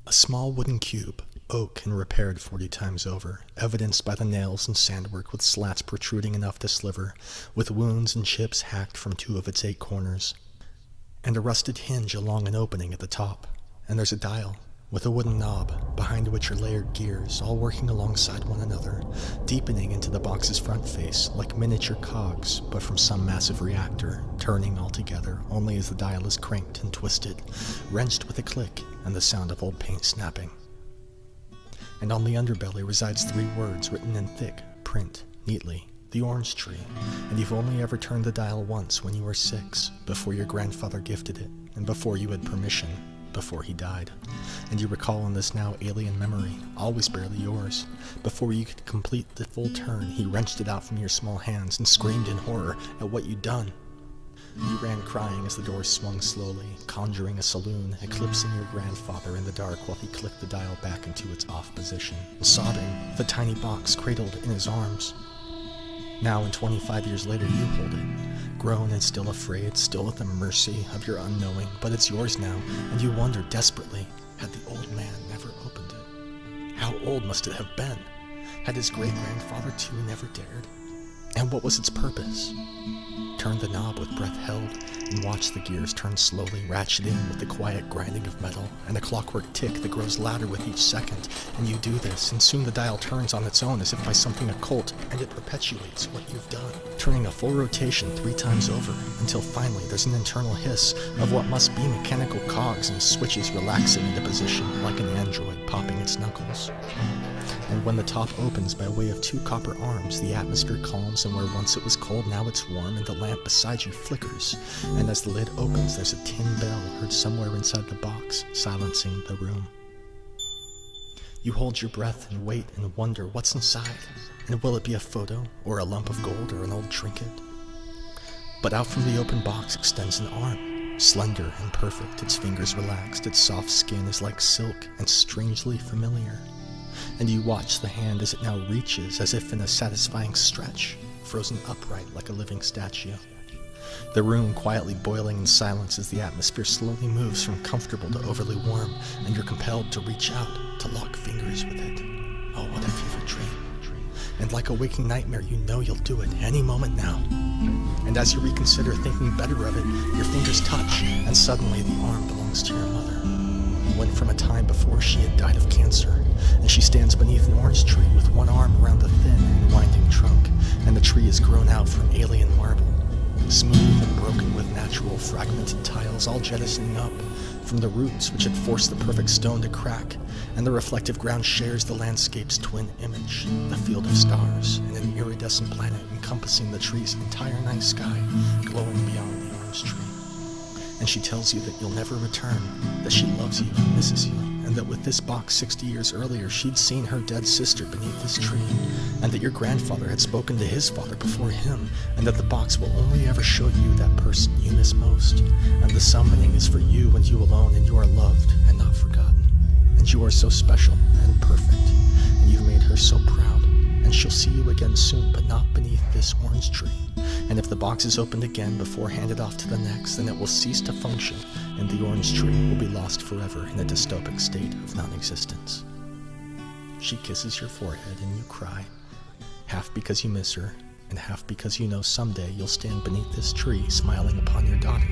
A small wooden cube, oak and repaired 40 times over, evidenced by the nails and sandwork with slats protruding enough to sliver, with wounds and chips hacked from 2 of its 8 corners, and a rusted hinge along an opening at the top. And there's a dial, with a wooden knob, behind which are layered gears, all working alongside one another, deepening into the box's front face, like miniature cogs, but from some massive reactor, turning all together, only as the dial is cranked and twisted, wrenched with a click, and the sound of old paint snapping. And on the underbelly resides 3 words written in thick print, neatly: the orange tree. And you've only ever turned the dial once when you were 6, before your grandfather gifted it, and before you had permission, before he died. And you recall in this now alien memory, always barely yours, before you could complete the full turn, he wrenched it out from your small hands and screamed in horror at what you'd done. You ran crying as the door swung slowly, conjuring a saloon, eclipsing your grandfather in the dark while he clicked the dial back into its off position, sobbing, the tiny box cradled in his arms. Now, and 25 years later, you hold it, grown and still afraid, still at the mercy of your unknowing, but it's yours now, and you wonder desperately, had the old man never opened it? How old must it have been? Had his great-grandfather too never dared? And what was its purpose? Turn the knob with breath held, and watch the gears turn slowly, ratcheting with the quiet grinding of metal, and a clockwork tick that grows louder with each second. And you do this, and soon the dial turns on its own as if by something occult, and it perpetuates what you've done, turning a full rotation 3 times over, until finally there's an internal hiss of what must be mechanical cogs and switches relaxing into position like an android popping its knuckles. And when the top opens by way of 2 copper arms, the atmosphere calms, and where once it was cold, now it's warm, and the lamp beside you flickers. And as the lid opens, there's a tin bell heard somewhere inside the box, silencing the room. You hold your breath and wait and wonder what's inside, and will it be a photo, or a lump of gold, or an old trinket? But out from the open box extends an arm, slender and perfect, its fingers relaxed, its soft skin is like silk and strangely familiar. And you watch the hand as it now reaches, as if in a satisfying stretch, frozen upright like a living statue. The room quietly boiling in silence as the atmosphere slowly moves from comfortable to overly warm, and you're compelled to reach out, to lock fingers with it. Oh, what a fever dream. And like a waking nightmare, you know you'll do it any moment now. And as you reconsider thinking better of it, your fingers touch, and suddenly the arm belongs to your mother. When from a time before she had died of cancer, and she stands beneath an orange tree with one arm around the thin and winding trunk, and the tree is grown out from alien marble, smooth and broken with natural fragmented tiles all jettisoning up from the roots which had forced the perfect stone to crack, and the reflective ground shares the landscape's twin image, the field of stars, and an iridescent planet encompassing the tree's entire night sky, glowing beyond the orange tree. And she tells you that you'll never return, that she loves you and misses you, and that with this box 60 years earlier she'd seen her dead sister beneath this tree, and that your grandfather had spoken to his father before him, and that the box will only ever show you that person you miss most, and the summoning is for you and you alone, and you are loved and not forgotten, and you are so special and perfect, and you've made her so proud, and she'll see you again soon, but not beneath this orange tree. And if the box is opened again before handed off to the next, then it will cease to function, and the orange tree will be lost forever in a dystopic state of non-existence. She kisses your forehead and you cry, half because you miss her, and half because you know someday you'll stand beneath this tree smiling upon your daughter.